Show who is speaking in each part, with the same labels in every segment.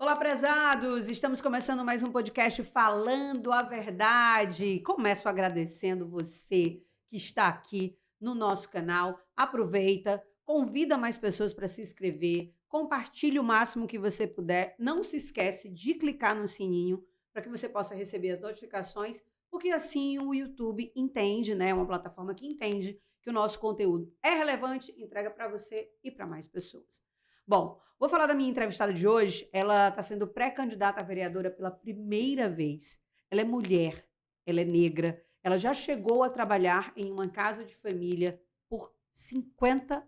Speaker 1: Olá, prezados! Estamos começando mais um podcast Falando a Verdade. Começo agradecendo você que está aqui no nosso canal. Aproveita, convida mais pessoas para se inscrever, compartilhe o máximo que você puder. Não se esquece de clicar no sininho para que você possa receber as notificações, porque assim o YouTube entende, né? É uma plataforma que entende que o nosso conteúdo é relevante, entrega para você e para mais pessoas. Bom, vou falar da minha entrevistada de hoje. Ela está sendo pré-candidata a vereadora pela primeira vez. Ela é mulher, ela é negra, ela já chegou a trabalhar em uma casa de família por R$ 50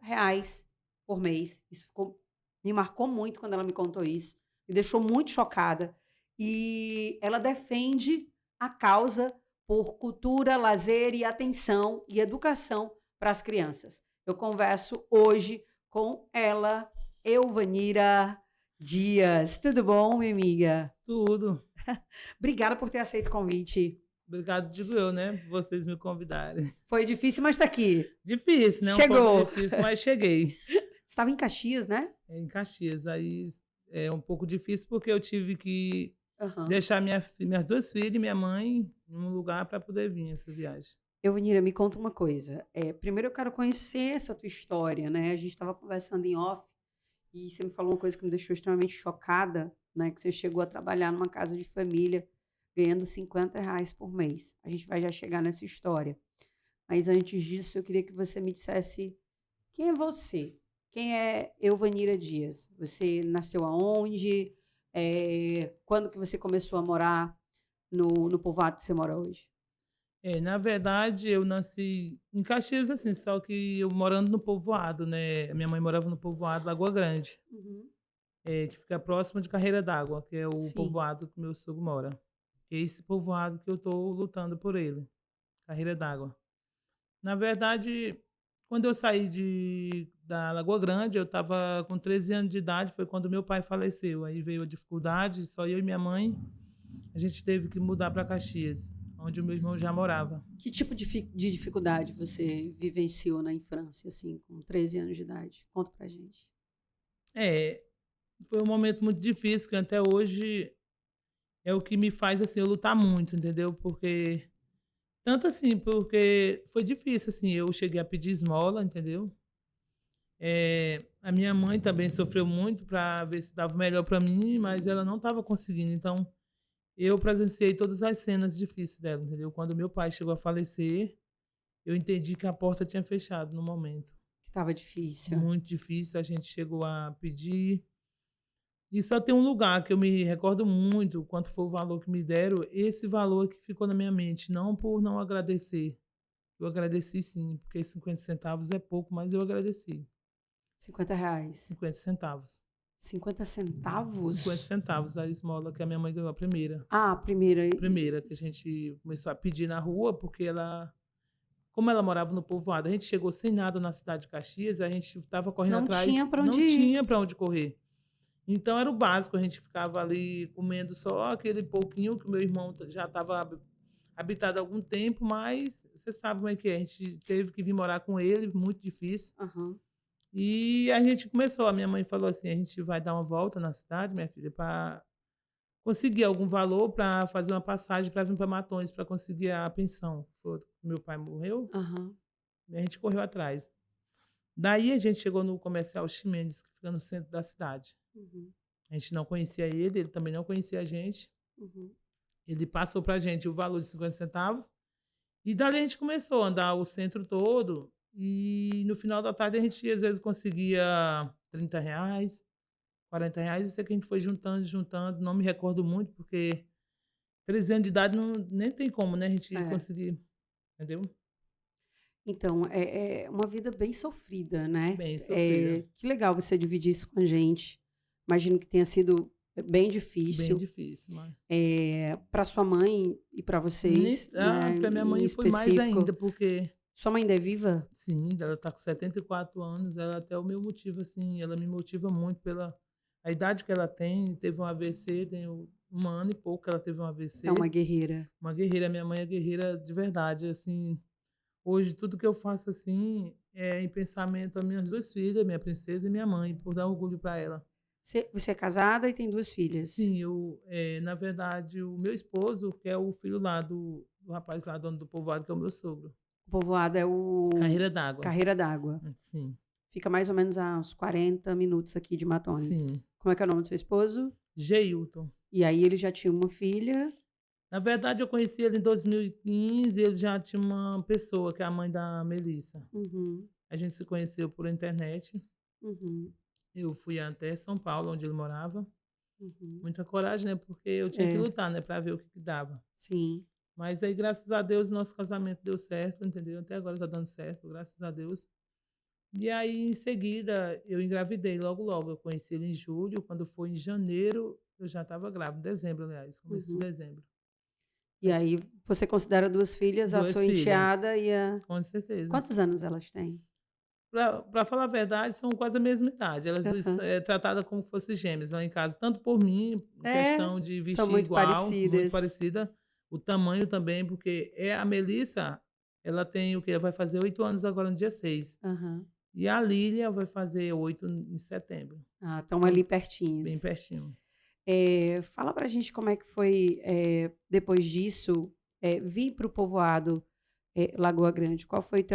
Speaker 1: por mês. Me marcou muito quando ela me contou isso, me deixou muito chocada. E ela defende a causa por cultura, lazer e atenção e educação para as crianças. Eu converso hoje com ela, Elvanira Dias. Tudo bom, minha amiga?
Speaker 2: Tudo.
Speaker 1: Obrigada por ter aceito o convite.
Speaker 2: Obrigado, digo eu, né, por vocês me convidarem.
Speaker 1: Foi difícil, mas está aqui.
Speaker 2: Difícil, né, um pouco
Speaker 1: Chegou.
Speaker 2: difícil, mas cheguei.
Speaker 1: Estava em Caxias, né?
Speaker 2: Em Caxias, aí é um pouco difícil porque eu tive que
Speaker 1: Aham.
Speaker 2: deixar minhas 2 filhas e minha mãe em um lugar para poder vir essa viagem.
Speaker 1: Elvanira, me conta uma coisa. Primeiro eu quero conhecer essa tua história, né? A gente estava conversando em off e você me falou uma coisa que me deixou extremamente chocada, né? Que você chegou a trabalhar numa casa de família ganhando R$ 50 por mês. A gente vai já chegar nessa história. Mas antes disso, eu queria que você me dissesse quem é você? Quem é Elvanira Dias? Você nasceu aonde? Quando que você começou a morar no povoado que você mora hoje?
Speaker 2: Na verdade, eu nasci em Caxias, assim, só que eu morando no povoado, né, minha mãe morava no povoado Lagoa Grande,
Speaker 1: Uhum.
Speaker 2: que fica próximo de Carreira d'Água, que é o
Speaker 1: Sim.
Speaker 2: povoado que meu sogro mora. É esse povoado que eu estou lutando por ele, Carreira d'Água. Na verdade, quando eu saí da Lagoa Grande, eu estava com 13 anos de idade, foi quando meu pai faleceu. Aí veio a dificuldade, só eu e minha mãe, a gente teve que mudar para Caxias, onde o meu irmão já morava.
Speaker 1: Que tipo de dificuldade você vivenciou na infância, assim, com 13 anos de idade? Conta pra gente.
Speaker 2: É, foi um momento muito difícil, que até hoje é o que me faz, assim, eu lutar muito, entendeu? Porque tanto assim, porque foi difícil, assim, eu cheguei a pedir esmola, entendeu? A minha mãe também sofreu muito para ver se dava o melhor para mim, mas ela não estava conseguindo. Então, eu presenciei todas as cenas difíceis dela, entendeu? Quando meu pai chegou a falecer, eu entendi que a porta tinha fechado no momento.
Speaker 1: Que estava difícil.
Speaker 2: Muito difícil, a gente chegou a pedir. E só tem um lugar que eu me recordo muito, quanto foi o valor que me deram, esse valor que ficou na minha mente, não por não agradecer. Eu agradeci sim, porque 50 centavos é pouco, mas eu agradeci.
Speaker 1: R$ 50.
Speaker 2: 50 centavos.
Speaker 1: 50
Speaker 2: 50
Speaker 1: centavos?
Speaker 2: centavos a esmola que a minha mãe ganhou a primeira.
Speaker 1: Ah, a primeira.
Speaker 2: Primeira que a gente começou a pedir na rua, porque como ela morava no povoado, a gente chegou sem nada na cidade de Caxias, a gente estava correndo
Speaker 1: Não
Speaker 2: atrás,
Speaker 1: tinha para
Speaker 2: não
Speaker 1: onde ir.
Speaker 2: tinha para onde correr. Então era o básico, a gente ficava ali comendo só aquele pouquinho que o meu irmão já estava habitado há algum tempo, mas você sabe como é que é, a gente teve que vir morar com ele, muito difícil.
Speaker 1: Aham.
Speaker 2: E a gente começou, a minha mãe falou assim: a gente vai dar uma volta na cidade, minha filha, para conseguir algum valor para fazer uma passagem para vir para Matões, para conseguir a pensão. Meu pai morreu,
Speaker 1: Aham.
Speaker 2: e a gente correu atrás. Daí a gente chegou no Comercial Ximenes, que fica no centro da cidade.
Speaker 1: Uhum.
Speaker 2: A gente não conhecia ele também não conhecia a gente.
Speaker 1: Uhum.
Speaker 2: Ele passou para a gente o valor de 50 centavos. E dali a gente começou a andar o centro todo. E no final da tarde a gente às vezes conseguia R$ 30, R$ 40. Isso é que a gente foi juntando, juntando. Não me recordo muito, porque 13 anos de idade não, nem tem como, né? A gente
Speaker 1: É.
Speaker 2: conseguir, entendeu?
Speaker 1: Então, é uma vida bem sofrida, né?
Speaker 2: Bem sofrida.
Speaker 1: Que legal você dividir isso com a gente. Imagino que tenha sido bem
Speaker 2: Bem
Speaker 1: difícil,
Speaker 2: difícil. Mas...
Speaker 1: para sua mãe e para vocês, né,
Speaker 2: Para minha
Speaker 1: em
Speaker 2: mãe foi mais ainda,
Speaker 1: específico.
Speaker 2: porque
Speaker 1: Sua mãe ainda é viva?
Speaker 2: sim, ela está com 74 anos, ela até o meu motivo, assim, ela me motiva muito pela a idade que ela tem, teve um AVC, tem 1 ano e pouco que ela teve um
Speaker 1: É uma
Speaker 2: AVC.
Speaker 1: guerreira.
Speaker 2: Uma guerreira, minha mãe é guerreira de verdade, assim, hoje tudo que eu faço, assim, é em pensamento a minhas 2 filhas, minha princesa e minha mãe, por dar orgulho para ela.
Speaker 1: Você é casada e tem 2 filhas?
Speaker 2: Sim, na verdade, o meu esposo, que é o filho lá do rapaz lá, dono do povoado, que é o meu sogro.
Speaker 1: O povoado é o
Speaker 2: Carreira d'Água.
Speaker 1: Carreira d'Água.
Speaker 2: Sim,
Speaker 1: Fica mais ou menos a uns 40 minutos aqui de Matões.
Speaker 2: sim.
Speaker 1: Como é que é o nome do seu esposo?
Speaker 2: Geilton.
Speaker 1: E aí ele já tinha uma filha.
Speaker 2: Na verdade, eu conheci ele em 2015, ele já tinha uma pessoa, que é a mãe da Melissa.
Speaker 1: Uhum,
Speaker 2: A gente se conheceu por internet.
Speaker 1: uhum,
Speaker 2: Eu fui até São Paulo, onde ele morava.
Speaker 1: uhum.
Speaker 2: Muita coragem, né? Porque eu tinha que
Speaker 1: É,
Speaker 2: lutar, né? Pra ver o que que dava.
Speaker 1: sim.
Speaker 2: Mas aí, graças a Deus, nosso casamento deu certo, entendeu? Até agora tá dando certo, graças a Deus. E aí, em seguida, eu engravidei logo, logo. Eu conheci ele em julho, quando foi em janeiro, eu já estava grávida, dezembro, aliás, começo de
Speaker 1: Uhum.
Speaker 2: dezembro.
Speaker 1: E aí você considera 2 filhas, a
Speaker 2: 2
Speaker 1: sua
Speaker 2: filhas,
Speaker 1: enteada e a...
Speaker 2: com certeza.
Speaker 1: Quantos anos elas têm?
Speaker 2: Pra falar a verdade, são quase a mesma idade. Elas 2
Speaker 1: Aham.
Speaker 2: tratadas como se fossem gêmeas lá em casa, tanto por mim, em
Speaker 1: É,
Speaker 2: questão de
Speaker 1: são
Speaker 2: vestir
Speaker 1: muito
Speaker 2: igual, muito
Speaker 1: parecidas.
Speaker 2: parecida, o tamanho também, porque a Melissa, ela tem o quê? Vai fazer 8 anos agora no dia 6.
Speaker 1: Aham.
Speaker 2: E a Lília vai fazer 8 em setembro.
Speaker 1: Ah, estão
Speaker 2: São
Speaker 1: ali
Speaker 2: bem
Speaker 1: pertinhos.
Speaker 2: pertinho.
Speaker 1: Fala pra gente como é que foi, depois disso, vir para o povoado, Lagoa Grande. Qual foi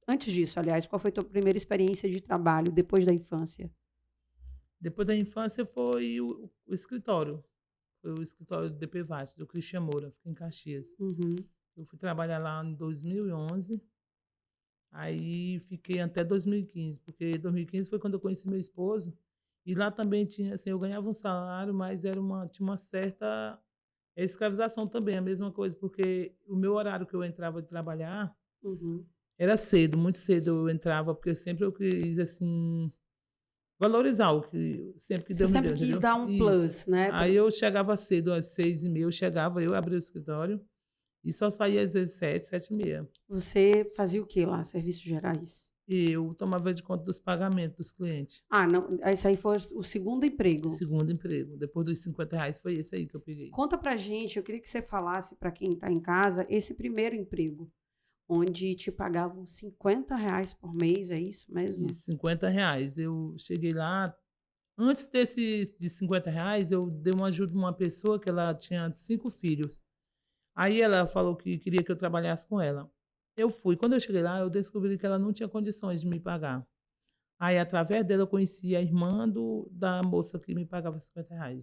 Speaker 1: antes disso, aliás, qual foi tua primeira experiência de trabalho depois da infância?
Speaker 2: Depois da infância foi o escritório. Foi o escritório do DPVAT, do Cristian Moura, fica em Caxias.
Speaker 1: Uhum,
Speaker 2: Eu fui trabalhar lá em 2011, aí fiquei até 2015, porque 2015 foi quando eu conheci meu esposo, e lá também tinha, assim, eu ganhava um salário, mas tinha uma certa escravização também, a mesma coisa, porque o meu horário que eu entrava de trabalhar
Speaker 1: uhum.
Speaker 2: era cedo, muito cedo eu entrava, porque sempre eu quis, assim, valorizar o que sempre que
Speaker 1: Você
Speaker 2: Deus me
Speaker 1: sempre
Speaker 2: deu,
Speaker 1: quis
Speaker 2: entendeu?
Speaker 1: dar um
Speaker 2: Isso.
Speaker 1: plus, né?
Speaker 2: Aí eu chegava cedo, às 6h30 eu chegava, eu abria o escritório e só saía às vezes 7, 7h30.
Speaker 1: Você fazia o que lá? Serviços gerais?
Speaker 2: E eu tomava de conta dos pagamentos dos clientes.
Speaker 1: Ah, não, esse aí foi o segundo emprego.
Speaker 2: Segundo emprego. Depois dos R$ 50 foi esse aí que eu peguei.
Speaker 1: Conta pra gente, eu queria que você falasse para quem está em casa esse primeiro emprego, onde te pagavam R$ 50 por mês, é isso
Speaker 2: E
Speaker 1: mesmo?
Speaker 2: R$ 50. Eu cheguei lá. Antes de R$ 50, eu dei uma ajuda a uma pessoa que ela tinha 5 filhos. Aí ela falou que queria que eu trabalhasse com ela. Eu fui. Quando eu cheguei lá, eu descobri que ela não tinha condições de me pagar. Aí, através dela, eu conheci a irmã da moça que me pagava R$ 50.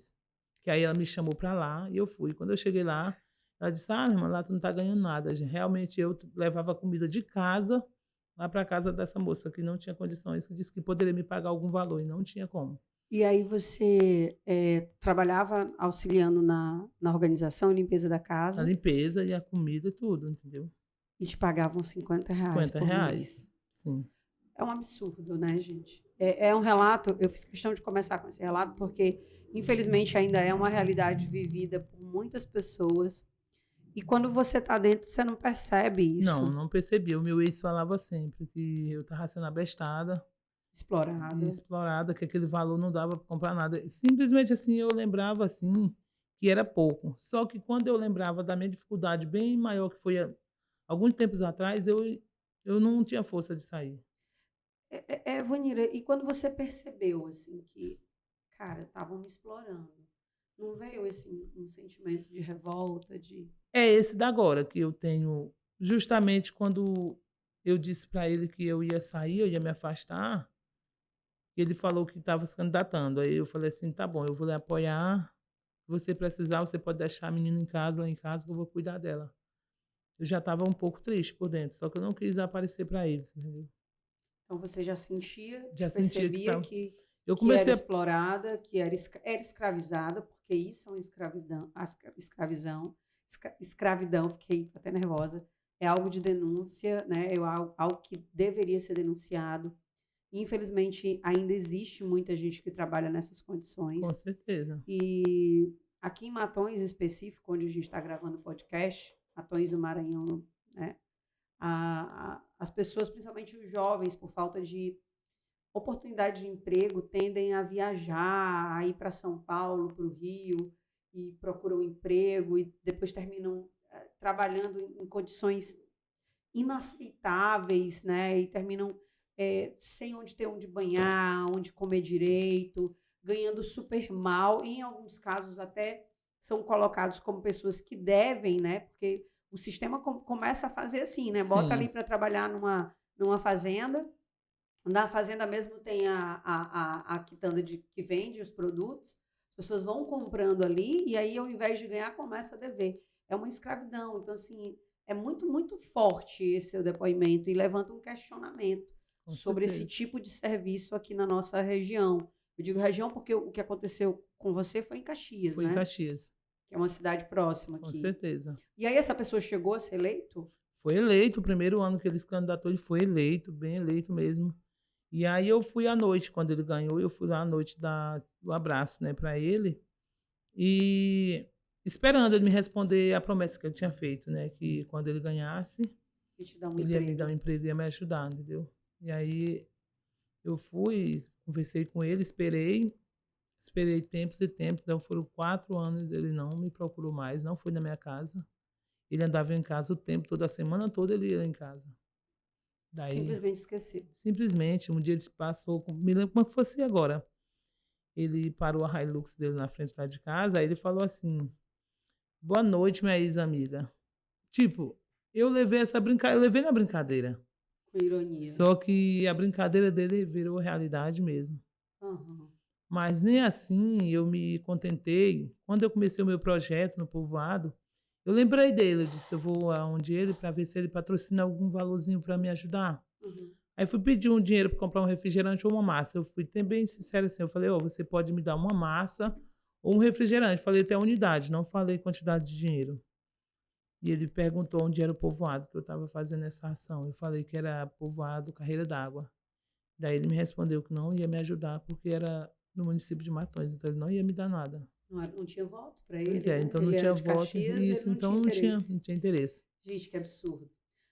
Speaker 2: Que aí ela me chamou para lá e eu fui. Quando eu cheguei lá, ela disse: "Ah, irmã, lá tu não tá ganhando nada." Realmente, eu levava comida de casa lá para casa dessa moça que não tinha condições, que disse que poderia me pagar algum valor e não tinha como.
Speaker 1: E aí você trabalhava auxiliando na organização e limpeza da
Speaker 2: A
Speaker 1: casa
Speaker 2: limpeza e a comida e tudo, entendeu?
Speaker 1: e te pagavam R$ 50
Speaker 2: cinquenta
Speaker 1: por
Speaker 2: reais.
Speaker 1: mês.
Speaker 2: Sim.
Speaker 1: É um absurdo, né, gente? É um relato, eu fiz questão de começar com esse relato porque, infelizmente, ainda é uma realidade vivida por muitas pessoas. E quando você está dentro, você não percebe
Speaker 2: Não,
Speaker 1: isso.
Speaker 2: não percebi. O meu ex falava sempre que eu estava sendo abestada e
Speaker 1: Explorada.
Speaker 2: explorada, que aquele valor não dava para comprar nada. Simplesmente assim, eu lembrava assim que era pouco. Só que quando eu lembrava da minha dificuldade bem maior que foi há alguns tempos atrás, eu não tinha força de sair.
Speaker 1: Vanira, e quando você percebeu, assim, que, cara, estavam me explorando, não veio, assim, um sentimento de revolta, de...
Speaker 2: É esse da agora que eu tenho, justamente quando eu disse para ele que eu ia sair, eu ia me afastar, ele falou que estava se candidatando. Aí eu falei assim: "Tá bom, eu vou lhe apoiar. Se você precisar, você pode deixar a menina em casa, lá em casa, que eu vou cuidar dela." Eu já estava um pouco triste por dentro, só que eu não quis aparecer para eles, entendeu.
Speaker 1: Então você já sentia, já
Speaker 2: Já sentia que
Speaker 1: percebia
Speaker 2: estava. Eu
Speaker 1: que era
Speaker 2: comecei a.
Speaker 1: explorada, que era escravizada, porque isso é uma escravidão, escravidão, fiquei até nervosa, é algo de denúncia, né? É algo que deveria ser denunciado. Infelizmente, ainda existe muita gente que trabalha nessas
Speaker 2: Com
Speaker 1: condições.
Speaker 2: certeza.
Speaker 1: E aqui em Matões, específico, onde a gente está gravando o podcast, Matões do Maranhão, né? As pessoas, principalmente os jovens, por falta de oportunidade de emprego, tendem a viajar, a ir para São Paulo, para o Rio, e procuram emprego e depois terminam trabalhando em condições inaceitáveis, né? E terminam sem onde ter onde banhar, onde comer direito, ganhando super mal, e em alguns casos até são colocados como pessoas que devem, né? Porque o sistema começa a fazer assim, né? Bota ali
Speaker 2: Sim,
Speaker 1: para trabalhar numa fazenda. Na fazenda mesmo tem a quitanda que vende os produtos, as pessoas vão comprando ali e aí, ao invés de ganhar, começa a dever. É uma escravidão. Então, assim, é muito, muito forte esse seu depoimento e levanta um questionamento
Speaker 2: com
Speaker 1: sobre esse
Speaker 2: certeza.
Speaker 1: tipo de serviço aqui na nossa região. Eu digo região porque o que aconteceu com você foi em Caxias,
Speaker 2: Foi em
Speaker 1: né?
Speaker 2: Caxias,
Speaker 1: Que é uma cidade próxima
Speaker 2: com
Speaker 1: aqui.
Speaker 2: certeza.
Speaker 1: E aí, essa pessoa chegou a ser eleito?
Speaker 2: Foi eleito, o primeiro ano que ele se candidatou, ele foi eleito, bem eleito mesmo. E aí eu fui à noite, quando ele ganhou, eu fui lá à noite dar o abraço, né, para ele, e esperando ele me responder a promessa que ele tinha feito, né, que quando ele ganhasse,
Speaker 1: Que te dá um
Speaker 2: ele ia me dar um
Speaker 1: emprego.
Speaker 2: emprego, ia me ajudar, entendeu? E aí eu fui, conversei com ele, esperei tempos e tempos, então foram 4 anos, ele não me procurou mais, não foi na minha casa. Ele andava em casa o tempo, toda a semana toda ele ia em casa. Daí,
Speaker 1: Simplesmente esquecido.
Speaker 2: simplesmente, um dia ele passou, me lembro como é que fosse agora. Ele parou a Hilux dele na frente lá de casa, aí ele falou assim: boa noite, minha ex-amiga. Tipo, eu levei na brincadeira.
Speaker 1: Com ironia.
Speaker 2: Só que a brincadeira dele virou realidade mesmo.
Speaker 1: Aham.
Speaker 2: Mas nem assim eu me contentei. Quando eu comecei o meu projeto no povoado, eu lembrei dele, eu disse, eu vou aonde ele para ver se ele patrocina algum valorzinho para me ajudar.
Speaker 1: Uhum.
Speaker 2: Aí fui pedir um dinheiro para comprar um refrigerante ou uma massa. Eu fui bem sincero assim, eu falei, ó, você pode me dar uma massa ou um refrigerante. Falei até a unidade, não falei quantidade de dinheiro. E ele perguntou onde era o povoado que eu estava fazendo essa ação. Eu falei que era povoado Carreira d'Água. Daí ele me respondeu que não ia me ajudar porque era no município de Matões, então ele não ia me dar nada.
Speaker 1: Não tinha voto para
Speaker 2: Pois
Speaker 1: ele,
Speaker 2: é,
Speaker 1: né?
Speaker 2: então não
Speaker 1: Ele era
Speaker 2: tinha
Speaker 1: de
Speaker 2: voto,
Speaker 1: Caxias, ele
Speaker 2: isso,
Speaker 1: não
Speaker 2: então
Speaker 1: tinha
Speaker 2: não
Speaker 1: interesse.
Speaker 2: tinha interesse.
Speaker 1: Gente, que absurdo.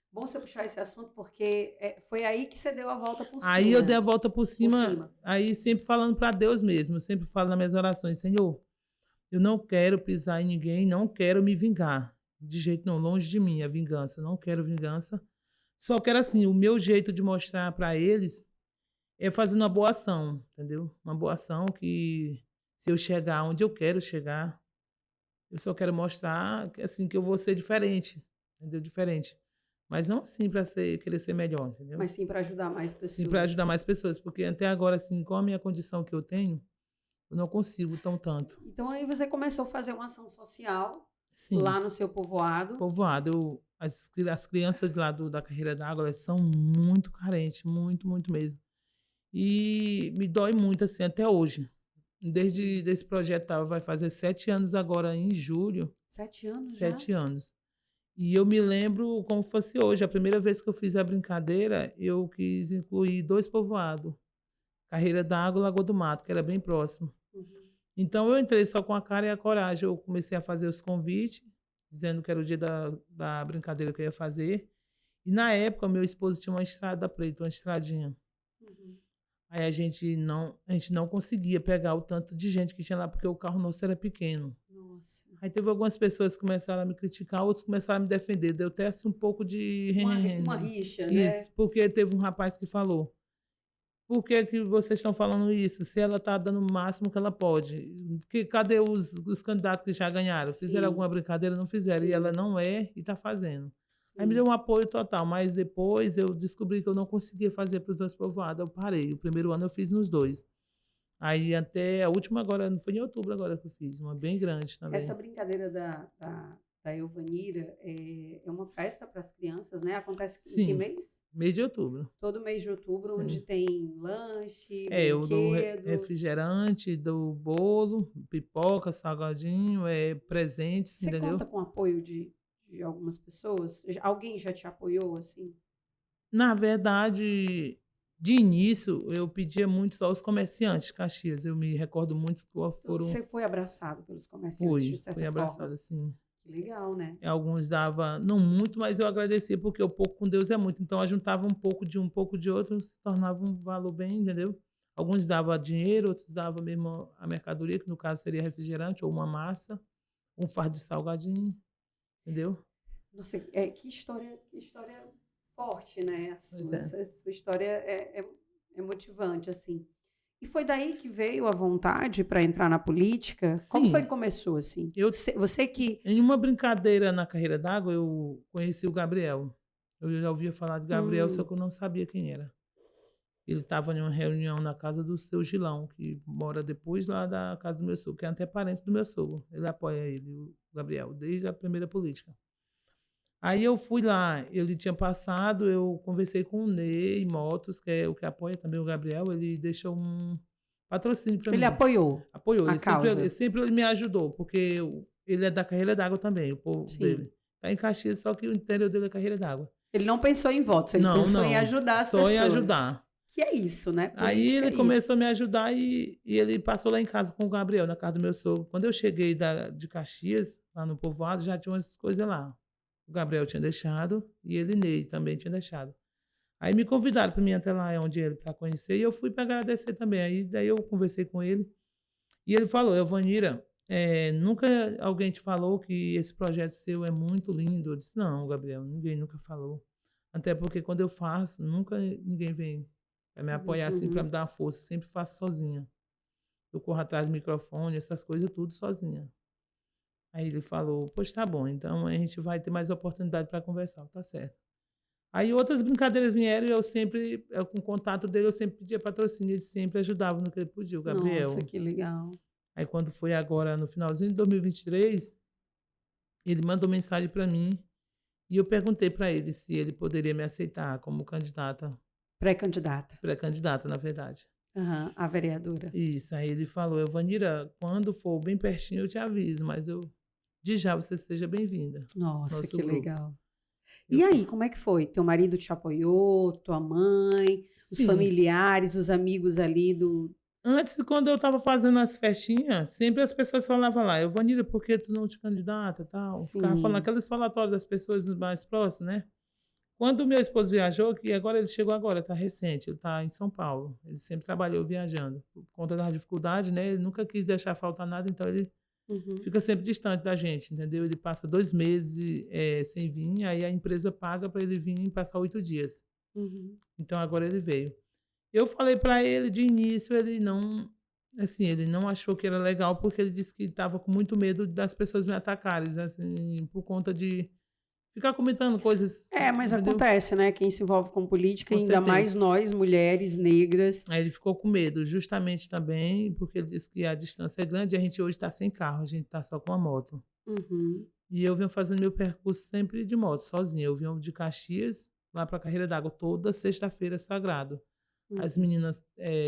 Speaker 1: Bom você puxar esse assunto, porque foi aí que você deu a volta por
Speaker 2: Aí eu
Speaker 1: cima,
Speaker 2: dei a
Speaker 1: né?
Speaker 2: volta
Speaker 1: Por
Speaker 2: cima,
Speaker 1: cima.
Speaker 2: aí sempre falando para Deus mesmo, eu sempre falo nas minhas orações, Senhor, eu não quero pisar em ninguém, não quero me vingar, de jeito não, longe de mim a vingança, não quero vingança, só quero assim, o meu jeito de mostrar para eles é fazendo uma boa ação, entendeu? Uma boa ação que se eu chegar onde eu quero chegar, eu só quero mostrar que, assim, que eu vou ser diferente, entendeu? Diferente. Mas não assim para querer ser melhor, entendeu?
Speaker 1: Mas sim para ajudar mais
Speaker 2: Sim, para
Speaker 1: pessoas.
Speaker 2: ajudar mais pessoas, porque até agora, assim, com a minha condição que eu tenho, eu não consigo tão tanto.
Speaker 1: Então aí você começou a fazer uma ação social
Speaker 2: Sim,
Speaker 1: lá no seu povoado.
Speaker 2: povoado, as crianças lá da Carreira d'Água, elas são muito carentes, muito, muito mesmo. E me dói muito, assim, até hoje. Desde desse projeto vai fazer 7 anos agora, em julho,
Speaker 1: 7 anos já?
Speaker 2: 7 anos. E eu me lembro como fosse hoje. A primeira vez que eu fiz a brincadeira, eu quis incluir 2 povoados, Carreira d'Água e Lagoa do Mato, que era bem próximo.
Speaker 1: Uhum.
Speaker 2: Então eu entrei só com a cara e a coragem. Eu comecei a fazer os convites, dizendo que era o dia da brincadeira que eu ia fazer. E na época, meu esposo tinha uma estrada preta, uma estradinha.
Speaker 1: Uhum.
Speaker 2: Aí a gente não conseguia pegar o tanto de gente que tinha lá, porque o carro nosso era pequeno.
Speaker 1: Nossa.
Speaker 2: Aí teve algumas pessoas que começaram a me criticar, outros começaram a me defender. Deu até assim um pouco de.
Speaker 1: Uma rixa, né?
Speaker 2: Isso, porque teve um rapaz que falou: por que, que vocês estão falando isso? Se ela está dando o máximo que ela pode. Cadê os candidatos que já ganharam? Fizeram
Speaker 1: Sim,
Speaker 2: alguma brincadeira? Não fizeram. E ela
Speaker 1: sim,
Speaker 2: não é e está fazendo. Aí me
Speaker 1: sim.
Speaker 2: deu um apoio total, mas depois eu descobri que eu não conseguia fazer para os 2 povoados. Eu parei. O primeiro ano eu fiz nos 2. Aí até a última agora, não foi em outubro agora que eu fiz, uma bem grande
Speaker 1: Essa
Speaker 2: também.
Speaker 1: brincadeira da Elvanira é uma festa para as crianças, né? Acontece em que
Speaker 2: Sim,
Speaker 1: mês?
Speaker 2: mês de outubro.
Speaker 1: Todo mês de outubro, onde
Speaker 2: Sim.
Speaker 1: tem lanche,
Speaker 2: É, eu dou
Speaker 1: brinquedo.
Speaker 2: refrigerante, dou bolo, pipoca, salgadinho, presentes,
Speaker 1: Você
Speaker 2: entendeu?
Speaker 1: conta com o apoio de algumas pessoas? Alguém já te apoiou assim?
Speaker 2: Na verdade, de início, eu pedia muito só aos comerciantes de Caxias. Eu me recordo muito que
Speaker 1: Então,
Speaker 2: foram.
Speaker 1: você foi abraçado pelos comerciantes, de
Speaker 2: Fui
Speaker 1: certa
Speaker 2: abraçado
Speaker 1: forma.
Speaker 2: assim.
Speaker 1: Que legal, né?
Speaker 2: Alguns dava, não muito, mas eu agradecia, porque o pouco com Deus é muito. Então, juntava um pouco de um pouco de outro, se tornava um valor bem, entendeu? Alguns davam dinheiro, outros davam mesmo a mercadoria, que no caso seria refrigerante ou uma massa, um fardo de salgadinho, entendeu?
Speaker 1: Nossa, que história forte, né? A
Speaker 2: Pois
Speaker 1: sua,
Speaker 2: é.
Speaker 1: essa sua história é motivante, assim. E foi daí que veio a vontade para entrar na política? Como foi que
Speaker 2: Sim,
Speaker 1: começou, assim?
Speaker 2: eu
Speaker 1: Você que...
Speaker 2: em uma brincadeira na carreira d'água, eu conheci o Gabriel. Eu já ouvia falar de Gabriel, só
Speaker 1: Hum,
Speaker 2: que eu não sabia quem era. Ele estava em uma reunião na casa do seu Gilão, que mora depois lá da casa do meu sogro, que é até parente do meu sogro. Ele apoia ele, o Gabriel, desde a primeira política. Aí eu fui lá, ele tinha passado, eu conversei com o Ney Motos, que é o que apoia também o Gabriel, ele deixou um patrocínio para
Speaker 1: ele
Speaker 2: mim.
Speaker 1: apoiou
Speaker 2: Apoiou,
Speaker 1: a
Speaker 2: ele
Speaker 1: causa.
Speaker 2: sempre me ajudou, porque ele é da carreira d'água também, o povo
Speaker 1: Sim.
Speaker 2: dele. Tá em Caxias, só que o interior dele é carreira d'água.
Speaker 1: Ele não pensou em votos, ele
Speaker 2: Não,
Speaker 1: pensou em
Speaker 2: não,
Speaker 1: ajudar as
Speaker 2: só em
Speaker 1: pessoas.
Speaker 2: ajudar.
Speaker 1: Que é isso, né?
Speaker 2: Aí
Speaker 1: Política
Speaker 2: ele
Speaker 1: é isso.
Speaker 2: começou a me ajudar e ele passou lá em casa com o Gabriel, na casa do meu sogro. Quando eu cheguei de Caxias, lá no povoado, já tinha umas coisas lá. O Gabriel tinha deixado e ele, Ney, também tinha deixado. Aí me convidaram para mim ir até lá onde ele para conhecer e eu fui para agradecer também. Aí daí eu conversei com ele e ele falou: Elvanira, nunca alguém te falou que esse projeto seu é muito lindo? Eu disse: não, Gabriel, ninguém nunca falou. Até porque quando eu faço, nunca ninguém vem para me apoiar assim, para
Speaker 1: Uhum.
Speaker 2: me dar uma força. Sempre faço sozinha. Eu corro atrás do microfone, essas coisas, tudo sozinha. Aí ele falou: pois tá bom, então a gente vai ter mais oportunidade para conversar. Tá certo. Aí outras brincadeiras vieram e eu com o contato dele, eu sempre pedia patrocínio, ele sempre ajudava no que ele podia, o
Speaker 1: Nossa,
Speaker 2: Gabriel.
Speaker 1: que legal.
Speaker 2: Aí quando foi agora no finalzinho de 2023, ele mandou mensagem para mim e eu perguntei para ele se ele poderia me aceitar como candidata,
Speaker 1: Pré-candidata.
Speaker 2: pré-candidata, na verdade.
Speaker 1: Aham, a vereadora.
Speaker 2: Isso, aí ele falou: Elvanira, quando for bem pertinho eu te aviso, mas de já você seja bem-vinda ao
Speaker 1: Nossa,
Speaker 2: nosso
Speaker 1: que
Speaker 2: grupo.
Speaker 1: legal.
Speaker 2: Eu
Speaker 1: E
Speaker 2: fui.
Speaker 1: aí, como é que foi? Teu marido te apoiou, tua mãe, os
Speaker 2: Sim,
Speaker 1: familiares, os amigos ali do...
Speaker 2: antes, quando eu estava fazendo as festinhas, sempre as pessoas falavam lá: Elvanira, por que tu não te candidata, tal? Ficava falando
Speaker 1: Sim.
Speaker 2: aqueles falatórios das pessoas mais próximas, né. Quando o meu esposo viajou, que agora ele chegou agora, tá recente, ele tá em São Paulo, ele sempre trabalhou viajando, por conta das dificuldades, né, ele nunca quis deixar faltar nada, então ele
Speaker 1: Uhum,
Speaker 2: fica sempre distante da gente, entendeu. Ele passa 2 meses, sem vir, aí a empresa paga para ele vir e passar 8 dias.
Speaker 1: uhum.
Speaker 2: Então agora ele veio. Eu falei para ele de início, ele não, assim, ele não achou que era legal, porque ele disse que estava com muito medo das pessoas me atacarem, assim, por conta de ficar comentando coisas,
Speaker 1: É, mas
Speaker 2: entendeu?
Speaker 1: acontece, né? Quem se envolve com política,
Speaker 2: Com
Speaker 1: ainda mais
Speaker 2: certeza.
Speaker 1: nós, mulheres negras.
Speaker 2: Aí ele ficou com medo, justamente também, porque ele disse que a distância é grande, a gente hoje está sem carro, a gente está só com a moto.
Speaker 1: Uhum,
Speaker 2: E eu venho fazendo meu percurso sempre de moto, sozinha. Eu venho de Caxias lá para Carreira d'Água toda sexta-feira sagrado. As
Speaker 1: uhum.
Speaker 2: meninas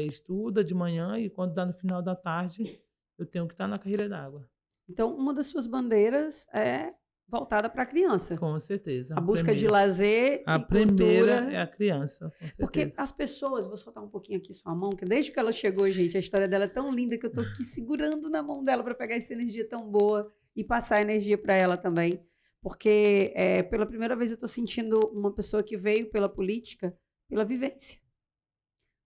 Speaker 2: estudam de manhã e quando dá no final da tarde, eu tenho que estar na Carreira d'Água.
Speaker 1: Então, uma das suas bandeiras é voltada para a criança.
Speaker 2: Com certeza,
Speaker 1: A
Speaker 2: a
Speaker 1: busca de
Speaker 2: primeira.
Speaker 1: lazer
Speaker 2: A
Speaker 1: e
Speaker 2: primeira é
Speaker 1: cultura.
Speaker 2: a criança, com
Speaker 1: Porque
Speaker 2: certeza.
Speaker 1: as pessoas, vou soltar um pouquinho aqui sua mão, que desde que ela chegou, gente, a história dela é tão linda que eu tô aqui segurando na mão dela para pegar essa energia tão boa e passar energia para ela também. Porque pela primeira vez eu tô sentindo uma pessoa que veio pela política, pela vivência.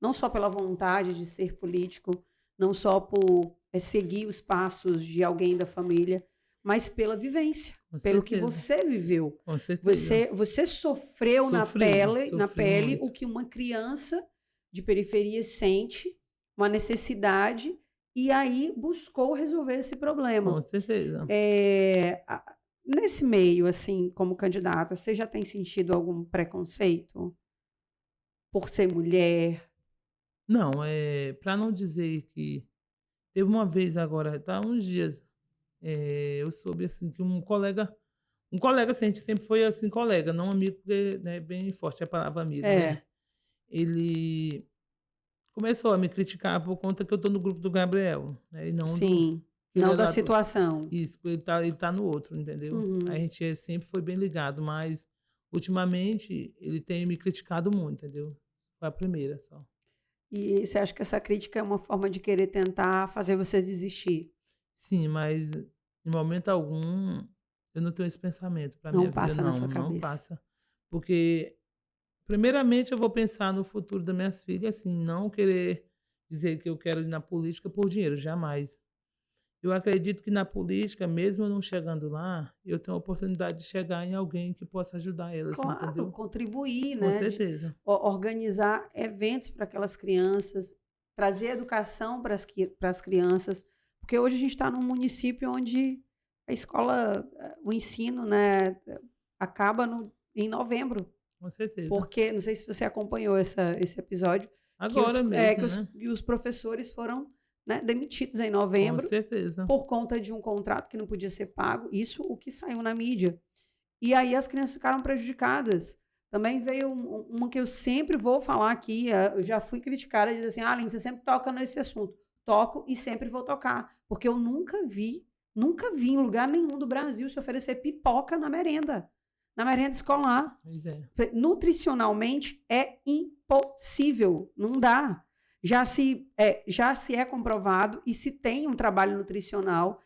Speaker 1: Não só pela vontade de ser político, não só por seguir os passos de alguém da família, mas pela vivência,
Speaker 2: Com
Speaker 1: pelo que
Speaker 2: certeza,
Speaker 1: você viveu.
Speaker 2: com certeza.
Speaker 1: Você sofreu
Speaker 2: Sofri,
Speaker 1: na
Speaker 2: sofri
Speaker 1: pele o
Speaker 2: muito.
Speaker 1: que uma criança de periferia sente, uma necessidade, e aí buscou resolver esse
Speaker 2: Com
Speaker 1: problema.
Speaker 2: certeza.
Speaker 1: Nesse meio, assim, como candidata, você já tem sentido algum preconceito por ser mulher?
Speaker 2: Não, para não dizer que teve uma vez agora, tá uns dias, eu soube, assim, que um colega, assim, a gente sempre foi, assim, colega, não amigo, porque, né, bem forte a palavra amigo, né.
Speaker 1: É,
Speaker 2: Ele começou a me criticar por conta que eu tô no grupo do Gabriel, né, e não do
Speaker 1: sim.
Speaker 2: que ele
Speaker 1: Não
Speaker 2: é
Speaker 1: da
Speaker 2: lá do
Speaker 1: situação.
Speaker 2: isso, ele tá no outro, entendeu. Aí a
Speaker 1: Uhum.
Speaker 2: gente sempre foi bem ligado, mas ultimamente ele tem me criticado muito, entendeu. Foi a primeira só.
Speaker 1: E você acha que essa crítica é uma forma de querer tentar fazer você desistir?
Speaker 2: Sim, mas em momento algum eu não tenho esse pensamento para
Speaker 1: Não
Speaker 2: minha vida
Speaker 1: passa na
Speaker 2: não,
Speaker 1: sua
Speaker 2: não
Speaker 1: cabeça?
Speaker 2: passa. Porque primeiramente eu vou pensar no futuro das minhas filhas, assim, não querer dizer que eu quero ir na política por dinheiro, jamais. Eu acredito que na política, mesmo eu não chegando lá, eu tenho a oportunidade de chegar em alguém que possa ajudar elas,
Speaker 1: Claro,
Speaker 2: entendeu?
Speaker 1: contribuir,
Speaker 2: Com
Speaker 1: né,
Speaker 2: certeza.
Speaker 1: organizar eventos para aquelas crianças. trazer educação para as crianças, porque hoje a gente está num município onde a escola, o ensino, né, acaba em novembro,
Speaker 2: Com certeza.
Speaker 1: porque, não sei se você acompanhou esse episódio,
Speaker 2: Agora mesmo, né?
Speaker 1: que os professores foram, né, demitidos em
Speaker 2: Com
Speaker 1: novembro
Speaker 2: certeza.
Speaker 1: por conta de um contrato que não podia ser pago, isso o que saiu na mídia. E aí as crianças ficaram prejudicadas. Também veio uma que eu sempre vou falar aqui, eu já fui criticada, diz assim, Aline, você sempre toca nesse assunto. Toco e sempre vou tocar, porque eu nunca vi em lugar nenhum do Brasil se oferecer pipoca na merenda escolar.
Speaker 2: Pois é.
Speaker 1: Nutricionalmente é impossível, não dá. Já se é comprovado e se tem um trabalho nutricional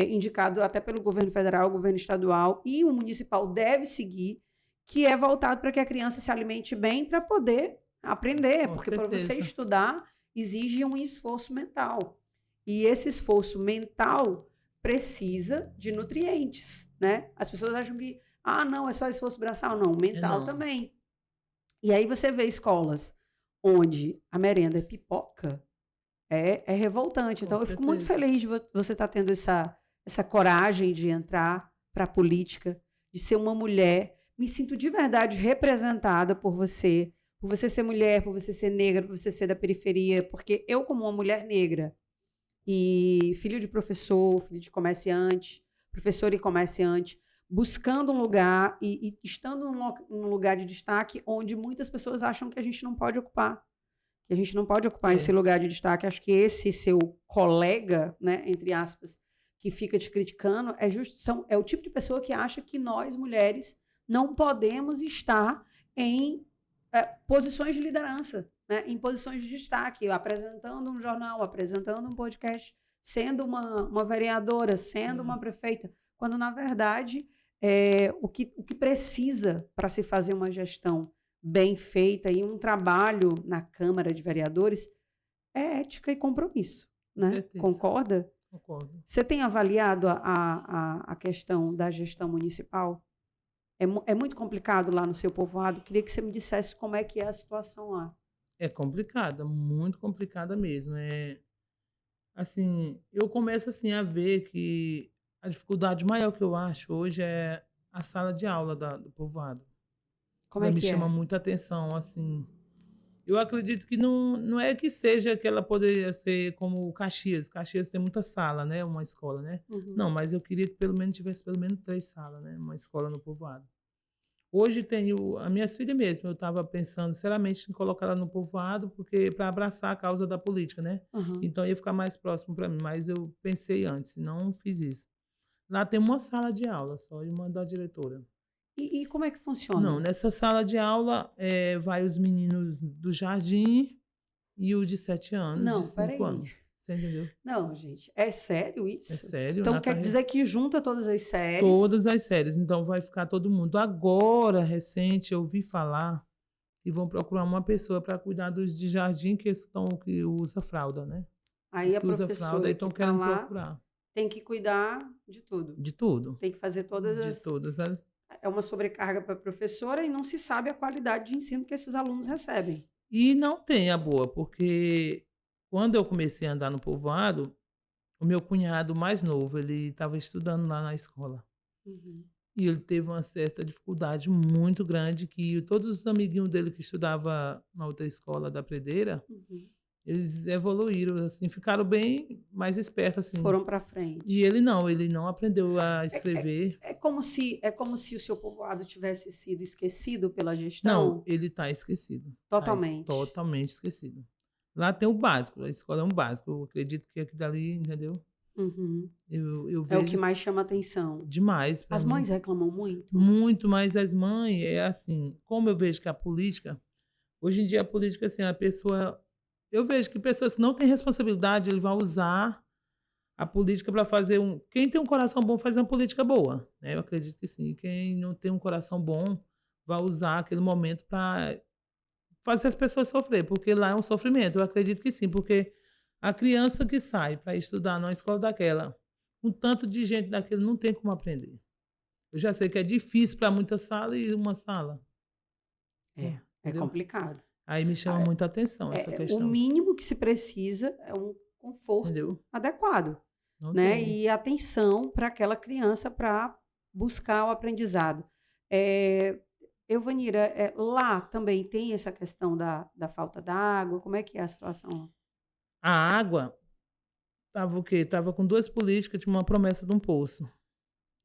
Speaker 1: indicado até pelo governo federal, governo estadual e o municipal deve seguir, que é voltado para que a criança se alimente bem para poder aprender,
Speaker 2: Com
Speaker 1: porque para você
Speaker 2: certeza.
Speaker 1: estudar exige um esforço mental. E esse esforço mental precisa de nutrientes, né? As pessoas acham que, não, é só esforço braçal. Não, mental
Speaker 2: Não.
Speaker 1: também. E aí você vê escolas onde a merenda é pipoca, é revoltante. Então,
Speaker 2: Com
Speaker 1: eu fico muito
Speaker 2: certeza.
Speaker 1: feliz de você estar tendo essa coragem de entrar para a política, de ser uma mulher. Me sinto de verdade representada por você ser mulher, por você ser negra, por você ser da periferia, porque eu, como uma mulher negra, e filho de professor, filho de comerciante, professor e comerciante, buscando um lugar e estando num lugar de destaque onde muitas pessoas acham que a gente não pode ocupar. Que a gente não pode ocupar esse lugar de destaque. Acho que esse seu colega, né, entre aspas, que fica te criticando, é o tipo de pessoa que acha que nós, mulheres, não podemos estar em posições de liderança, né, em posições de destaque, apresentando um jornal, apresentando um podcast, sendo uma vereadora, sendo uma prefeita, quando, na verdade, o que precisa para se fazer uma gestão bem feita e um trabalho na Câmara de Vereadores é ética e compromisso, né?
Speaker 2: Certeza.
Speaker 1: Concorda?
Speaker 2: Concordo.
Speaker 1: Você tem avaliado a questão da gestão municipal? É muito complicado lá no seu povoado? Queria que você me dissesse como é que é a situação lá.
Speaker 2: É complicada, muito complicada mesmo. Assim, eu começo assim a ver que a dificuldade maior que eu acho hoje é a sala de aula do povoado.
Speaker 1: Como
Speaker 2: Ela
Speaker 1: é
Speaker 2: me
Speaker 1: que
Speaker 2: chama
Speaker 1: é?
Speaker 2: muita atenção, assim. Eu acredito que não é que seja que ela poderia ser como o Caxias. Caxias tem muita sala, né? Uma escola, né?
Speaker 1: Uhum.
Speaker 2: Não, mas eu queria que pelo menos tivesse pelo menos 3 salas, né? Uma escola no povoado. Hoje tenho a minha filha mesmo, eu estava pensando seriamente em colocar ela no povoado, porque para abraçar a causa da política, né?
Speaker 1: Uhum.
Speaker 2: Então ia ficar mais próximo para mim, mas eu pensei antes, não fiz isso. Lá tem uma sala de aula só e uma da diretora.
Speaker 1: E como é que
Speaker 2: Não,
Speaker 1: funciona?
Speaker 2: nessa sala de aula vai os meninos do jardim e o de 7 anos, de
Speaker 1: Não,
Speaker 2: 5
Speaker 1: peraí.
Speaker 2: anos. Você entendeu?
Speaker 1: Não, gente, é sério
Speaker 2: É
Speaker 1: isso?
Speaker 2: sério,
Speaker 1: Então
Speaker 2: na
Speaker 1: quer
Speaker 2: carreira.
Speaker 1: dizer que junta todas as séries?
Speaker 2: Todas as séries, então vai ficar todo mundo. Agora, recente, eu ouvi falar que vão procurar uma pessoa para cuidar dos de jardim que usa fralda, né?
Speaker 1: Aí
Speaker 2: Os
Speaker 1: a
Speaker 2: que usa fralda, aí
Speaker 1: professora que
Speaker 2: estão
Speaker 1: está
Speaker 2: querendo
Speaker 1: lá
Speaker 2: procurar.
Speaker 1: tem que cuidar de tudo.
Speaker 2: De tudo.
Speaker 1: Tem que fazer todas
Speaker 2: De
Speaker 1: as.
Speaker 2: todas as.
Speaker 1: É uma sobrecarga para a professora e não se sabe a qualidade de ensino que esses alunos recebem.
Speaker 2: E não tem a boa, porque quando eu comecei a andar no povoado, o meu cunhado mais novo, ele estava estudando lá na escola.
Speaker 1: Uhum.
Speaker 2: E ele teve uma certa dificuldade muito grande, que todos os amiguinhos dele que estudavam na outra escola da Predeira,
Speaker 1: Uhum.
Speaker 2: eles evoluíram, assim, ficaram bem mais espertos, assim.
Speaker 1: Foram para
Speaker 2: E
Speaker 1: frente.
Speaker 2: ele não aprendeu a escrever.
Speaker 1: É como se o seu povoado tivesse sido esquecido pela
Speaker 2: Não,
Speaker 1: gestão
Speaker 2: ele está esquecido.
Speaker 1: totalmente.
Speaker 2: Totalmente esquecido. Lá tem o básico, a escola é um básico. Eu acredito que aqui dali, entendeu?
Speaker 1: Uhum.
Speaker 2: Eu
Speaker 1: É o
Speaker 2: vejo
Speaker 1: que mais chama atenção.
Speaker 2: demais para
Speaker 1: As
Speaker 2: mim.
Speaker 1: mães reclamam muito?
Speaker 2: Muito, mas as mães, é assim, como eu vejo que a política, hoje em dia a política, assim, a pessoa, eu vejo que pessoas que não têm responsabilidade, ele vai usar a política para fazer quem tem um coração bom faz uma política boa, né? Eu acredito que sim. Quem não tem um coração bom vai usar aquele momento para fazer as pessoas sofrer, porque lá é um sofrimento. Eu acredito que sim, porque a criança que sai para estudar numa escola daquela, um tanto de gente daquele não tem como aprender. Eu já sei que é difícil para muita sala e uma sala.
Speaker 1: É
Speaker 2: Entendeu?
Speaker 1: complicado.
Speaker 2: Aí me chama muita atenção essa
Speaker 1: O
Speaker 2: questão,
Speaker 1: mínimo que se precisa é um conforto
Speaker 2: entendeu?
Speaker 1: adequado,
Speaker 2: Não
Speaker 1: né?
Speaker 2: tem.
Speaker 1: E atenção para aquela criança para buscar o aprendizado. É, Euvanira, lá também tem essa questão da falta d'água? Como é que é a situação?
Speaker 2: A água tava o quê? Tava com 2 políticas, tinha uma promessa de um poço.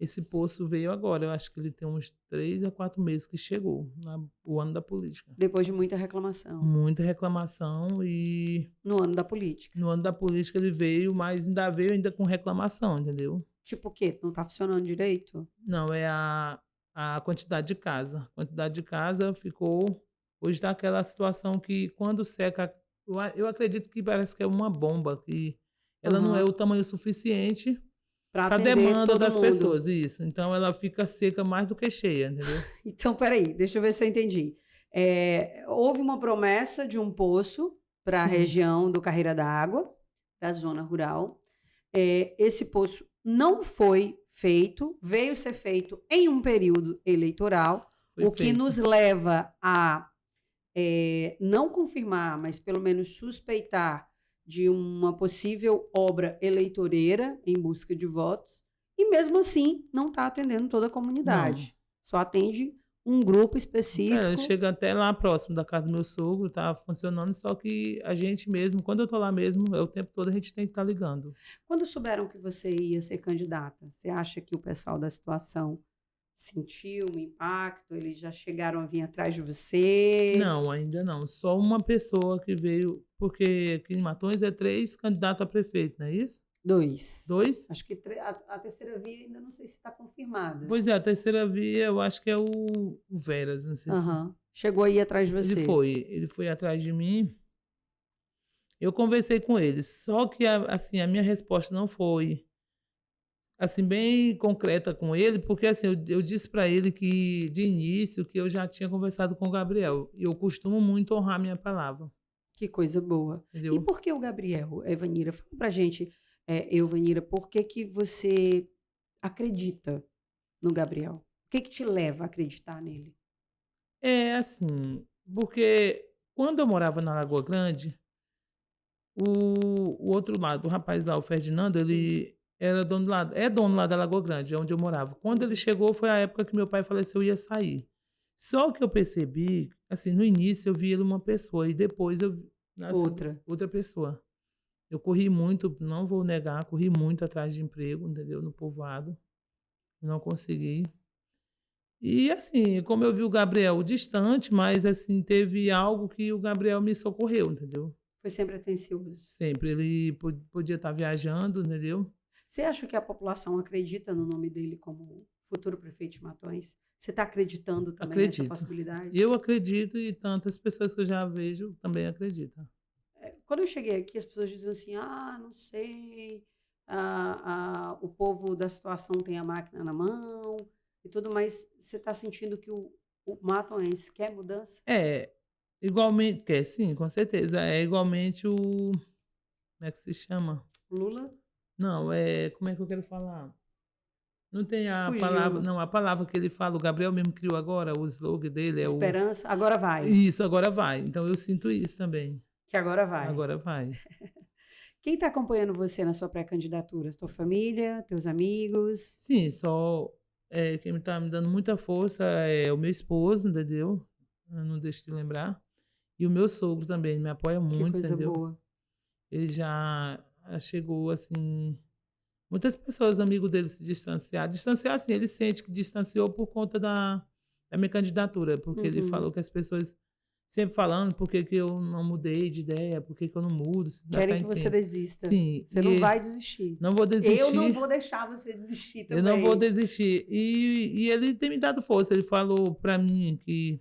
Speaker 2: Esse poço veio agora, eu acho que ele tem uns 3 a 4 meses que chegou, o ano da política.
Speaker 1: Depois de muita reclamação.
Speaker 2: Muita reclamação e
Speaker 1: No ano da política.
Speaker 2: no ano da política ele veio, mas ainda veio ainda com reclamação, entendeu?
Speaker 1: Tipo o quê? Não está funcionando direito?
Speaker 2: Não, é a quantidade de casa. A quantidade de casa ficou. Hoje está aquela situação que quando seca. Eu acredito que parece que é uma bomba, que ela não é
Speaker 1: Aham.
Speaker 2: o tamanho suficiente
Speaker 1: Para
Speaker 2: para a
Speaker 1: atender
Speaker 2: demanda
Speaker 1: todo
Speaker 2: das
Speaker 1: mundo.
Speaker 2: pessoas. Isso. Então ela fica seca mais do que cheia, entendeu?
Speaker 1: Então, peraí, deixa eu ver se eu entendi. Houve uma promessa de um poço para a
Speaker 2: Sim.
Speaker 1: região do Carreira da Água, da zona rural. Esse poço não foi feito, veio ser feito em um período eleitoral,
Speaker 2: Foi
Speaker 1: o que
Speaker 2: feito.
Speaker 1: nos leva a não confirmar, mas pelo menos suspeitar de uma possível obra eleitoreira em busca de votos, e mesmo assim não está atendendo toda a comunidade. Só atende um grupo específico.
Speaker 2: Chega até lá próximo da casa do meu sogro, tá funcionando, só que a gente mesmo, quando eu tô lá mesmo, o tempo todo a gente tem que estar ligando.
Speaker 1: Quando souberam que você ia ser candidata, você acha que o pessoal da situação sentiu um impacto? Eles já chegaram a vir atrás de você?
Speaker 2: Não, ainda não. Só uma pessoa que veio, porque aqui em Matões é 3 candidatos a prefeito, não é isso?
Speaker 1: 2.
Speaker 2: 2?
Speaker 1: Acho que a terceira via ainda não sei se está confirmada.
Speaker 2: Pois é, a terceira via eu acho que é o Veras, não sei se...
Speaker 1: Aham. Chegou aí atrás de você.
Speaker 2: Ele foi atrás de mim. Eu conversei com ele, só que assim, a minha resposta não foi assim bem concreta com ele, porque assim, eu disse para ele que de início que eu já tinha conversado com o Gabriel, e eu costumo muito honrar minha palavra,
Speaker 1: Que coisa boa. E
Speaker 2: entendeu?
Speaker 1: por que o Gabriel, Evanira? Fala pra gente, Evanira, por que você acredita no Gabriel? O que te leva a acreditar nele?
Speaker 2: É assim, porque quando eu morava na Lagoa Grande, o outro lado, o rapaz lá, o Ferdinando, ele era dono lá, é dono lá da Lagoa Grande, é onde eu morava. Quando ele chegou, foi a época que meu pai faleceu e ia sair. Só que eu percebi, assim, no início eu vi ele uma pessoa, e depois eu vi outra pessoa. Eu corri muito, não vou negar, corri muito atrás de emprego, entendeu? No povoado. Não consegui. E assim, como eu vi o Gabriel distante, mas assim, teve algo que o Gabriel me socorreu, entendeu?
Speaker 1: Foi sempre atencioso.
Speaker 2: Sempre. Ele podia estar viajando, entendeu?
Speaker 1: Você acha que a população acredita no nome dele como futuro prefeito de Matões? Você está acreditando também nessa
Speaker 2: Acredito.
Speaker 1: possibilidade?
Speaker 2: Eu acredito e tantas pessoas que eu já vejo também acreditam.
Speaker 1: Quando eu cheguei aqui, as pessoas diziam assim, não sei, o povo da situação tem a máquina na mão e tudo, mas você está sentindo que o matoense quer mudança?
Speaker 2: É, igualmente, quer sim, com certeza. É igualmente o. Como é que se chama?
Speaker 1: Lula?
Speaker 2: Não, como é que eu quero falar? Não tem a
Speaker 1: Fugiu.
Speaker 2: palavra. Não, a palavra que ele fala, o Gabriel mesmo criou agora, o slogan dele é o.
Speaker 1: Esperança, agora vai.
Speaker 2: Isso, agora vai. Então eu sinto isso também.
Speaker 1: Que agora vai.
Speaker 2: Agora vai.
Speaker 1: Quem está acompanhando você na sua pré-candidatura? Tua família, teus amigos?
Speaker 2: Sim, só quem está me dando muita força é o meu esposo, entendeu? Eu não deixo de lembrar. E o meu sogro também, me apoia muito,
Speaker 1: Que coisa
Speaker 2: entendeu?
Speaker 1: boa.
Speaker 2: Ele já chegou, assim... Muitas pessoas, amigos dele, se distanciar. Distanciar, assim, ele sente que distanciou por conta da minha candidatura, porque ele falou que as pessoas sempre falando por que eu não mudei de ideia, por que eu não mudo.
Speaker 1: Querem que você desista.
Speaker 2: Sim.
Speaker 1: Você não vai desistir.
Speaker 2: Não vou desistir.
Speaker 1: Eu não vou deixar você desistir também.
Speaker 2: Eu não vou desistir. E ele tem me dado força. Ele falou para mim que,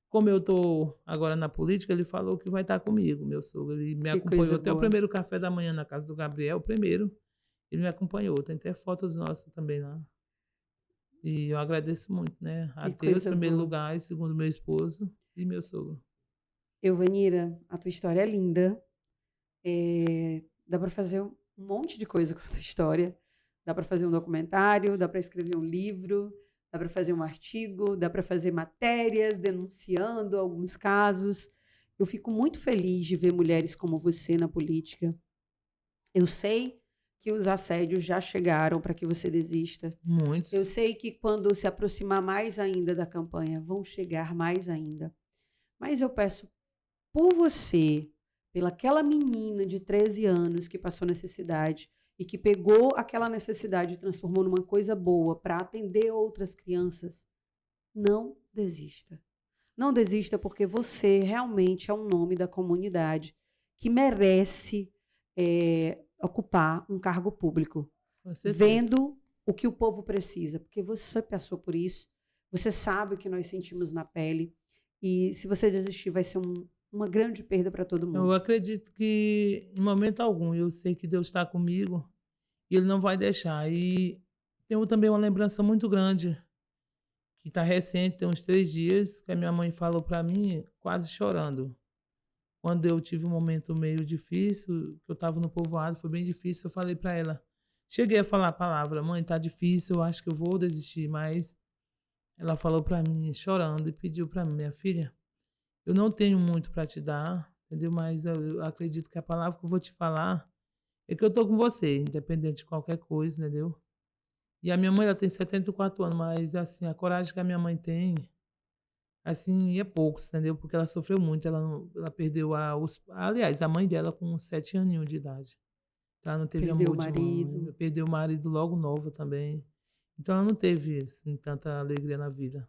Speaker 2: como eu tô agora na política, ele falou que vai estar comigo, meu sogro. Ele me acompanhou até o primeiro café da manhã na casa do Gabriel, o primeiro. Ele me acompanhou. Tem até fotos nossas também lá. E eu agradeço muito, né? A Deus, em primeiro lugar, e segundo, meu esposo e meu sogro.
Speaker 1: Euvanira, a tua história é linda. Dá para fazer um monte de coisa com a tua história. Dá para fazer um documentário, dá para escrever um livro, dá para fazer um artigo, dá para fazer matérias denunciando alguns casos. Eu fico muito feliz de ver mulheres como você na política. Eu sei que os assédios já chegaram para que você desista.
Speaker 2: Muitos.
Speaker 1: Eu sei que quando se aproximar mais ainda da campanha, vão chegar mais ainda. Mas eu peço por você, pelaquela menina de 13 anos que passou necessidade e que pegou aquela necessidade e transformou numa coisa boa para atender outras crianças, não desista. Não desista porque você realmente é um nome da comunidade que merece ocupar um cargo público,
Speaker 2: Com certeza.
Speaker 1: vendo o que o povo precisa, porque você passou por isso, você sabe o que nós sentimos na pele, e se você desistir vai ser uma grande perda para todo
Speaker 2: Eu
Speaker 1: mundo.
Speaker 2: acredito que, em momento algum, eu sei que Deus está comigo e Ele não vai deixar. E tenho também uma lembrança muito grande, que está recente, tem uns 3 dias, que a minha mãe falou para mim, quase chorando. Quando eu tive um momento meio difícil, que eu estava no povoado, foi bem difícil, eu falei para ela. Cheguei a falar a palavra, mãe, tá difícil, eu acho que eu vou desistir, mas ela falou para mim, chorando, e pediu para mim, minha filha, eu não tenho muito para te dar, entendeu? Mas eu acredito que a palavra que eu vou te falar é que eu tô com você, independente de qualquer coisa, entendeu? E a minha mãe, ela tem 74 anos, mas assim, a coragem que a minha mãe tem, assim, é pouco, entendeu? Porque ela sofreu muito, ela perdeu aliás, a mãe dela com 7 aninhos de idade. Ela não teve
Speaker 1: Perdeu o
Speaker 2: amor de mãe,
Speaker 1: marido.
Speaker 2: perdeu o marido logo nova também. Então ela não teve, assim, tanta alegria na vida.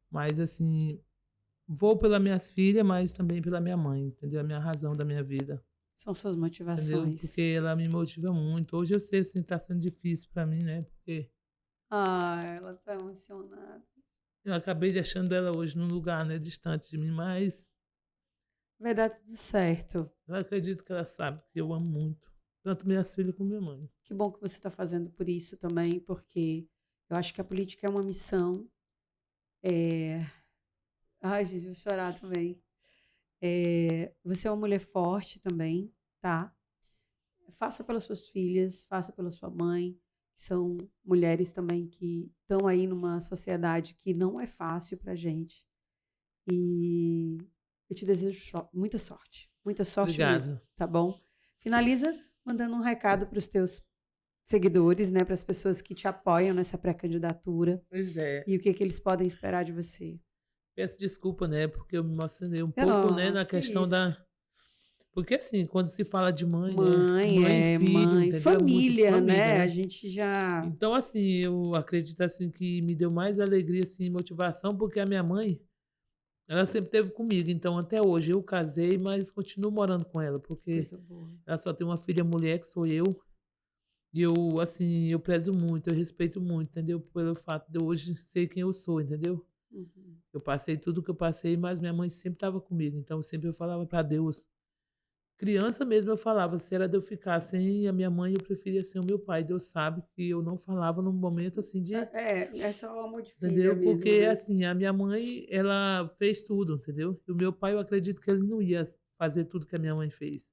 Speaker 2: Mas assim, vou pelas minhas filhas, mas também pela minha mãe, entendeu? A minha razão da minha vida,
Speaker 1: São suas
Speaker 2: entendeu?
Speaker 1: motivações.
Speaker 2: Porque ela me motiva muito. Hoje eu sei, assim, que tá sendo difícil pra mim, né? Porque
Speaker 1: Ela tá emocionada.
Speaker 2: eu acabei deixando ela hoje num lugar, né, distante de mim, mas
Speaker 1: Vai dar tudo certo.
Speaker 2: eu acredito que ela sabe que eu amo muito, tanto minhas filhas como minha mãe.
Speaker 1: Que bom que você está fazendo por isso também, porque eu acho que a política é uma missão. Ai, gente, vou chorar também. Você é uma mulher forte também, tá? Faça pelas suas filhas, faça pela sua mãe, que são mulheres também que estão aí numa sociedade que não é fácil pra gente. E eu te desejo muita sorte mesmo,
Speaker 2: Obrigado.
Speaker 1: tá bom? Finaliza mandando um recado para os teus seguidores, né, para as pessoas que te apoiam nessa pré-candidatura
Speaker 2: Pois é.
Speaker 1: e o que eles podem esperar de você.
Speaker 2: Peço desculpa, né, porque eu me emocionei um pouco, né, na
Speaker 1: Que
Speaker 2: questão
Speaker 1: isso.
Speaker 2: da... Porque assim, quando se fala de mãe, né,
Speaker 1: Mãe,
Speaker 2: mãe e filho,
Speaker 1: mãe,
Speaker 2: entendeu? É muito
Speaker 1: família, né?
Speaker 2: família,
Speaker 1: A
Speaker 2: né?
Speaker 1: gente já.
Speaker 2: Então, assim, eu acredito assim que me deu mais alegria, assim, e motivação, porque a minha mãe, ela sempre esteve comigo. Então, até hoje, eu casei, mas continuo morando com ela, porque
Speaker 1: Coisa boa.
Speaker 2: ela só tem uma filha mulher, que sou eu. E eu, assim, eu prezo muito, eu respeito muito, entendeu? Pelo fato de eu hoje ser quem eu sou, entendeu?
Speaker 1: Uhum.
Speaker 2: Eu passei tudo que eu passei, mas minha mãe sempre estava comigo. Então, sempre eu falava para Deus. Criança mesmo eu falava, se era de eu ficar sem a minha mãe, eu preferia ser o meu pai. Deus sabe que eu não falava num momento assim de...
Speaker 1: É só o amor de filha
Speaker 2: Entendeu?
Speaker 1: mesmo,
Speaker 2: Porque,
Speaker 1: né?
Speaker 2: assim, a minha mãe, ela fez tudo, entendeu? E o meu pai, eu acredito que ele não ia fazer tudo que a minha mãe fez.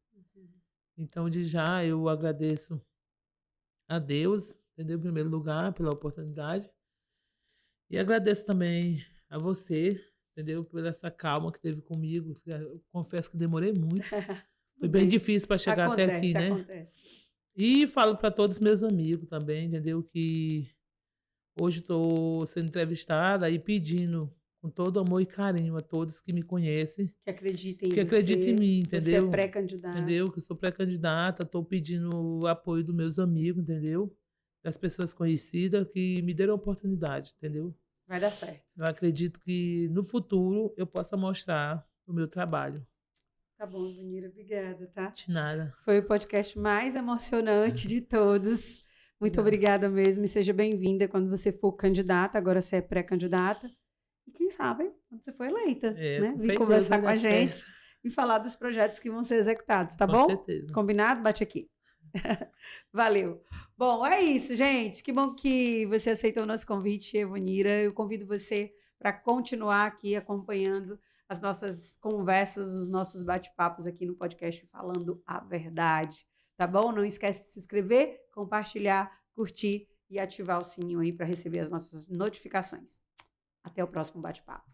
Speaker 2: Então, de já, eu agradeço a Deus, entendeu? Em primeiro lugar, pela oportunidade. E agradeço também a você, entendeu? Por essa calma que teve comigo. Eu confesso que demorei muito. Foi bem difícil para chegar até aqui, né?
Speaker 1: Acontece.
Speaker 2: E falo para todos os meus amigos também, entendeu? Que hoje estou sendo entrevistada e pedindo com todo amor e carinho a todos que me conhecem,
Speaker 1: Que acreditem em
Speaker 2: que acreditem em
Speaker 1: você.
Speaker 2: mim,
Speaker 1: Você é
Speaker 2: entendeu?
Speaker 1: pré-candidata.
Speaker 2: Entendeu? Que eu sou pré-candidata, estou pedindo o apoio dos meus amigos, entendeu? Das pessoas conhecidas que me deram a oportunidade, entendeu?
Speaker 1: Vai dar certo.
Speaker 2: Eu acredito que no futuro eu possa mostrar o meu trabalho.
Speaker 1: Tá bom, Ivonira, obrigada, tá?
Speaker 2: De nada.
Speaker 1: Foi o podcast mais emocionante de todos. Muito obrigada mesmo e seja bem-vinda quando você for candidata, agora você é pré-candidata. E quem sabe, quando você for eleita, né? Vir conversar com a gente e falar dos projetos que vão ser executados, tá bom?
Speaker 2: Com certeza.
Speaker 1: Combinado? Bate aqui. Valeu. Bom, é isso, gente. Que bom que você aceitou o nosso convite, Ivonira. Eu convido você para continuar aqui acompanhando as nossas conversas, os nossos bate-papos aqui no podcast Falando a Verdade, tá bom? Não esquece de se inscrever, compartilhar, curtir e ativar o sininho aí para receber as nossas notificações. Até o próximo bate-papo.